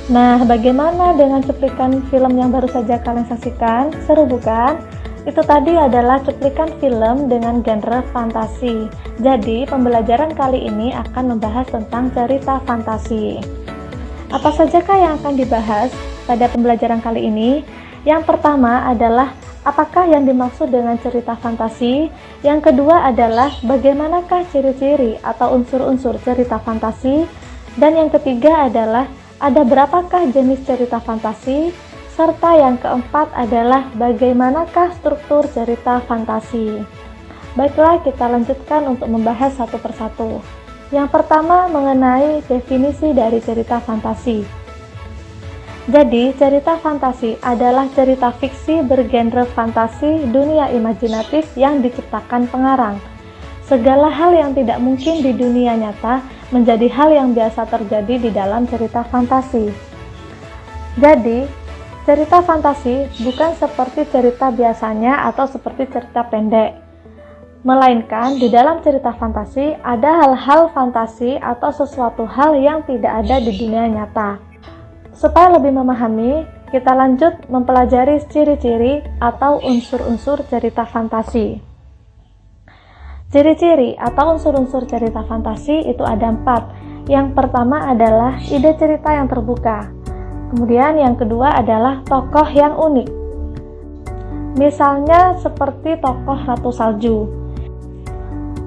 Nah, bagaimana dengan cuplikan film yang baru saja kalian saksikan? Seru bukan? Itu tadi adalah cuplikan film dengan genre fantasi. Jadi, pembelajaran kali ini akan membahas tentang cerita fantasi. Apa sajakah yang akan dibahas pada pembelajaran kali ini? Yang pertama adalah apakah yang dimaksud dengan cerita fantasi? Yang kedua adalah bagaimanakah ciri-ciri atau unsur-unsur cerita fantasi? Dan yang ketiga adalah ada berapakah jenis cerita fantasi? Serta yang keempat adalah bagaimanakah struktur cerita fantasi? Baiklah, kita lanjutkan untuk membahas satu persatu. Yang pertama mengenai definisi dari cerita fantasi. Jadi, cerita fantasi adalah cerita fiksi bergenre fantasi dunia imajinatif yang diciptakan pengarang. Segala hal yang tidak mungkin di dunia nyata menjadi hal yang biasa terjadi di dalam cerita fantasi. Jadi, cerita fantasi bukan seperti cerita biasanya atau seperti cerita pendek. Melainkan di dalam cerita fantasi ada hal-hal fantasi atau sesuatu hal yang tidak ada di dunia nyata. Supaya lebih memahami, kita lanjut mempelajari ciri-ciri atau unsur-unsur cerita fantasi. Ciri-ciri atau unsur-unsur cerita fantasi itu ada 4. Yang pertama adalah ide cerita yang terbuka. Kemudian yang kedua adalah tokoh yang unik. Misalnya seperti tokoh Ratu Salju.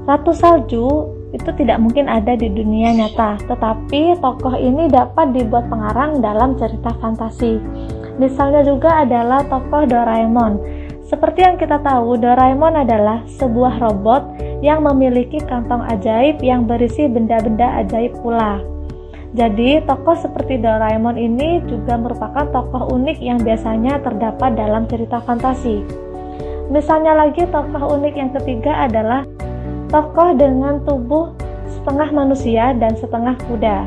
Ratu Salju itu tidak mungkin ada di dunia nyata, tetapi tokoh ini dapat dibuat pengarang dalam cerita fantasi. Misalnya juga adalah tokoh Doraemon. Seperti yang kita tahu, Doraemon adalah sebuah robot yang memiliki kantong ajaib yang berisi benda-benda ajaib pula. Jadi, tokoh seperti Doraemon ini juga merupakan tokoh unik yang biasanya terdapat dalam cerita fantasi. Misalnya lagi, tokoh unik yang ketiga adalah tokoh dengan tubuh setengah manusia dan setengah kuda.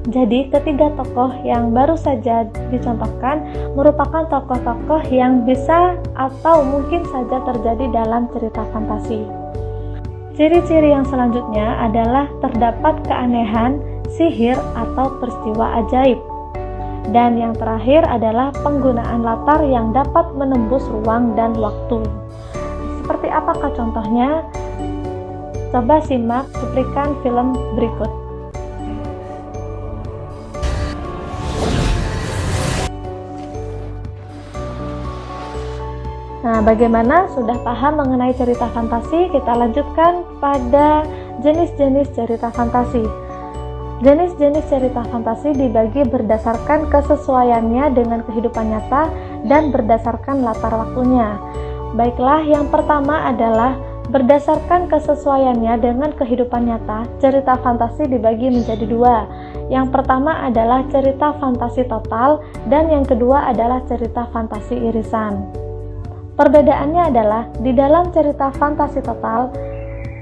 Jadi, ketiga tokoh yang baru saja dicontohkan merupakan tokoh-tokoh yang bisa atau mungkin saja terjadi dalam cerita fantasi. Ciri-ciri yang selanjutnya adalah terdapat keanehan, sihir, atau peristiwa ajaib. Dan yang terakhir adalah penggunaan latar yang dapat menembus ruang dan waktu. Seperti apakah contohnya? Coba simak cuplikan film berikut. Nah, bagaimana? Sudah paham mengenai cerita fantasi? Kita lanjutkan pada jenis-jenis cerita fantasi. Jenis-jenis cerita fantasi dibagi berdasarkan kesesuaiannya dengan kehidupan nyata dan berdasarkan latar waktunya. Baiklah, yang pertama adalah berdasarkan kesesuaiannya dengan kehidupan nyata. Cerita fantasi dibagi menjadi 2. Yang pertama adalah cerita fantasi total dan yang kedua adalah cerita fantasi irisan. Perbedaannya adalah di dalam cerita fantasi total,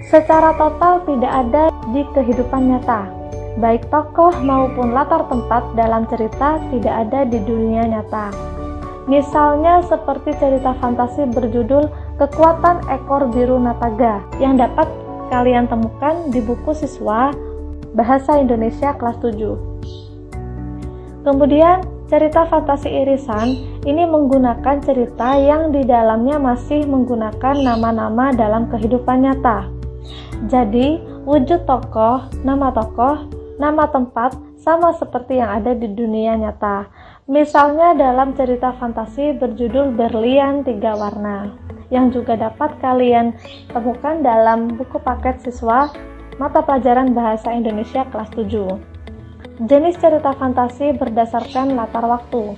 secara total tidak ada di kehidupan nyata. Baik tokoh maupun latar tempat dalam cerita tidak ada di dunia nyata. Misalnya seperti cerita fantasi berjudul Kekuatan Ekor Biru Nataga yang dapat kalian temukan di buku siswa Bahasa Indonesia kelas 7. Kemudian cerita fantasi irisan ini menggunakan cerita yang di dalamnya masih menggunakan nama-nama dalam kehidupan nyata. Jadi, wujud tokoh, nama tempat sama seperti yang ada di dunia nyata. Misalnya dalam cerita fantasi berjudul Berlian 3 Warna, yang juga dapat kalian temukan dalam buku paket siswa Mata Pelajaran Bahasa Indonesia kelas 7. Jenis cerita fantasi berdasarkan latar waktu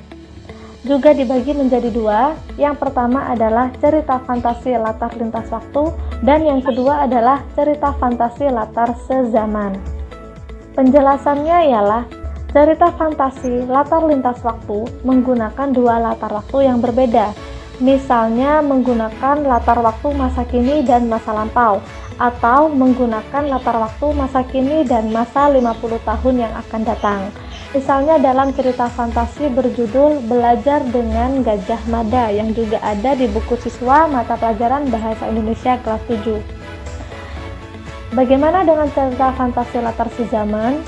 juga dibagi menjadi 2. Yang pertama adalah cerita fantasi latar lintas waktu dan yang kedua adalah cerita fantasi latar sezaman. Penjelasannya ialah cerita fantasi latar lintas waktu menggunakan 2 latar waktu yang berbeda. Misalnya menggunakan latar waktu masa kini dan masa lampau, atau menggunakan latar waktu masa kini dan masa 50 tahun yang akan datang. Misalnya dalam cerita fantasi berjudul Belajar dengan Gajah Mada yang juga ada di buku siswa Mata Pelajaran Bahasa Indonesia kelas 7. Bagaimana dengan cerita fantasi latar sezaman?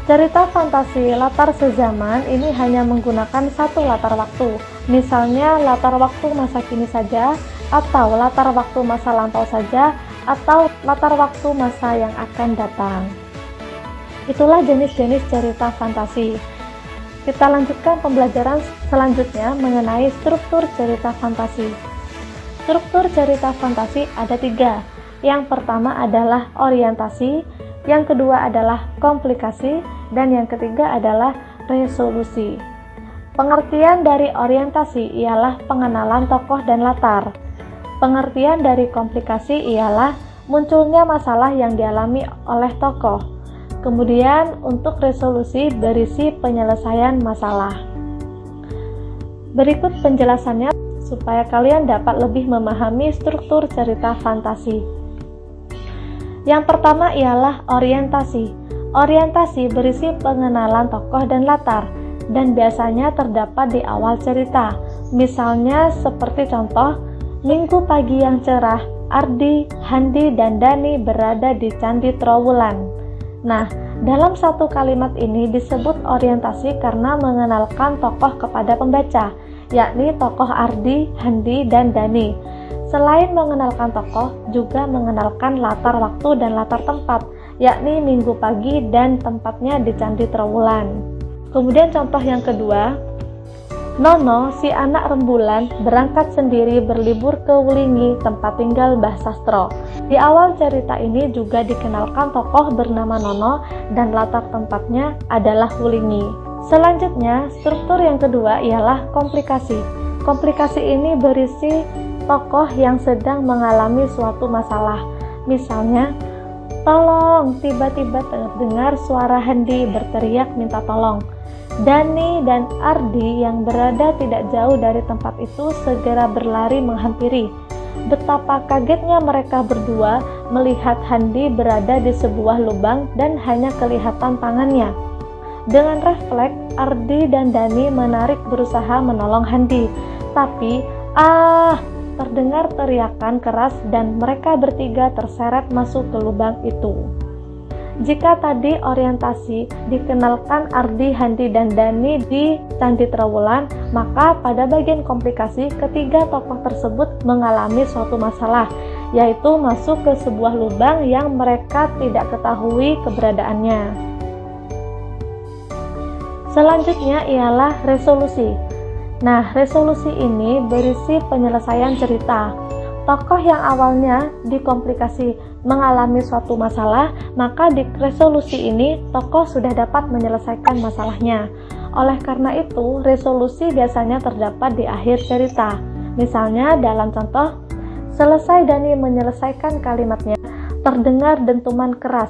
Cerita fantasi latar sezaman ini hanya menggunakan satu latar waktu, misalnya latar waktu masa kini saja, atau latar waktu masa lampau saja, atau latar waktu masa yang akan datang. Itulah jenis-jenis cerita fantasi. Kita lanjutkan pembelajaran selanjutnya mengenai struktur cerita fantasi. Struktur cerita fantasi ada 3. Yang pertama adalah orientasi, yang kedua adalah komplikasi, dan yang ketiga adalah resolusi. Pengertian dari orientasi ialah pengenalan tokoh dan latar. Pengertian dari komplikasi ialah munculnya masalah yang dialami oleh tokoh. Kemudian untuk resolusi berisi penyelesaian masalah. Berikut penjelasannya supaya kalian dapat lebih memahami struktur cerita fantasi. Yang pertama ialah orientasi. Orientasi berisi pengenalan tokoh dan latar, dan biasanya terdapat di awal cerita. Misalnya seperti contoh, minggu pagi yang cerah, Ardi, Handi, dan Dani berada di Candi Trowulan. Nah, dalam satu kalimat ini disebut orientasi karena mengenalkan tokoh kepada pembaca, yakni tokoh Ardi, Handi, dan Dani. Selain mengenalkan tokoh, juga mengenalkan latar waktu dan latar tempat, yakni minggu pagi dan tempatnya di Candi Trowulan. Kemudian contoh yang kedua, Nono, si anak rembulan, berangkat sendiri berlibur ke Wulingi, tempat tinggal Mbah Sastro. Di awal cerita ini juga dikenalkan tokoh bernama Nono dan latar tempatnya adalah Wulingi. Selanjutnya, struktur yang kedua ialah komplikasi. Komplikasi ini berisi tokoh yang sedang mengalami suatu masalah. Misalnya, tolong, tiba-tiba terdengar suara Handi berteriak minta tolong. Dani dan Ardi yang berada tidak jauh dari tempat itu segera berlari menghampiri. Betapa kagetnya mereka berdua melihat Handi berada di sebuah lubang dan hanya kelihatan tangannya. Dengan refleks, Ardi dan Dani menarik berusaha menolong Handi. Tapi, terdengar teriakan keras dan mereka bertiga terseret masuk ke lubang itu. Jika tadi orientasi dikenalkan Ardi, Handi, dan Dani di Candi Trowulan, maka pada bagian komplikasi ketiga tokoh tersebut mengalami suatu masalah, yaitu masuk ke sebuah lubang yang mereka tidak ketahui keberadaannya. Selanjutnya ialah resolusi. Nah, resolusi ini berisi penyelesaian cerita. Tokoh yang awalnya di komplikasi mengalami suatu masalah, maka di resolusi ini tokoh sudah dapat menyelesaikan masalahnya. Oleh karena itu, resolusi biasanya terdapat di akhir cerita. Misalnya dalam contoh, selesai Dani menyelesaikan kalimatnya, terdengar dentuman keras.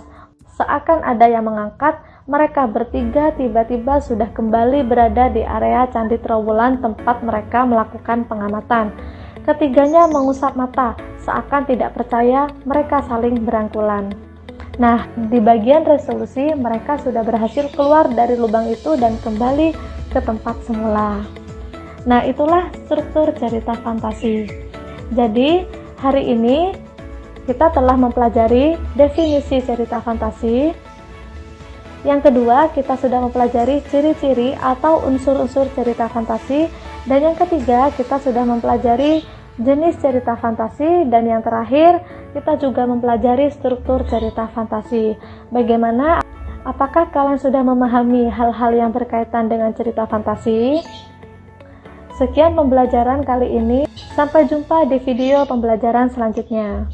Seakan ada yang mengangkat, mereka bertiga tiba-tiba sudah kembali berada di area Candi Trowulan tempat mereka melakukan pengamatan. Ketiganya mengusap mata, seakan tidak percaya, mereka saling berangkulan. Nah, di bagian resolusi mereka sudah berhasil keluar dari lubang itu dan kembali ke tempat semula. Nah, itulah struktur cerita fantasi. Jadi, hari ini kita telah mempelajari definisi cerita fantasi. Yang kedua, kita sudah mempelajari ciri-ciri atau unsur-unsur cerita fantasi. Dan yang ketiga, kita sudah mempelajari jenis cerita fantasi. Dan yang terakhir, kita juga mempelajari struktur cerita fantasi. Bagaimana? Apakah kalian sudah memahami hal-hal yang berkaitan dengan cerita fantasi? Sekian pembelajaran kali ini. Sampai jumpa di video pembelajaran selanjutnya.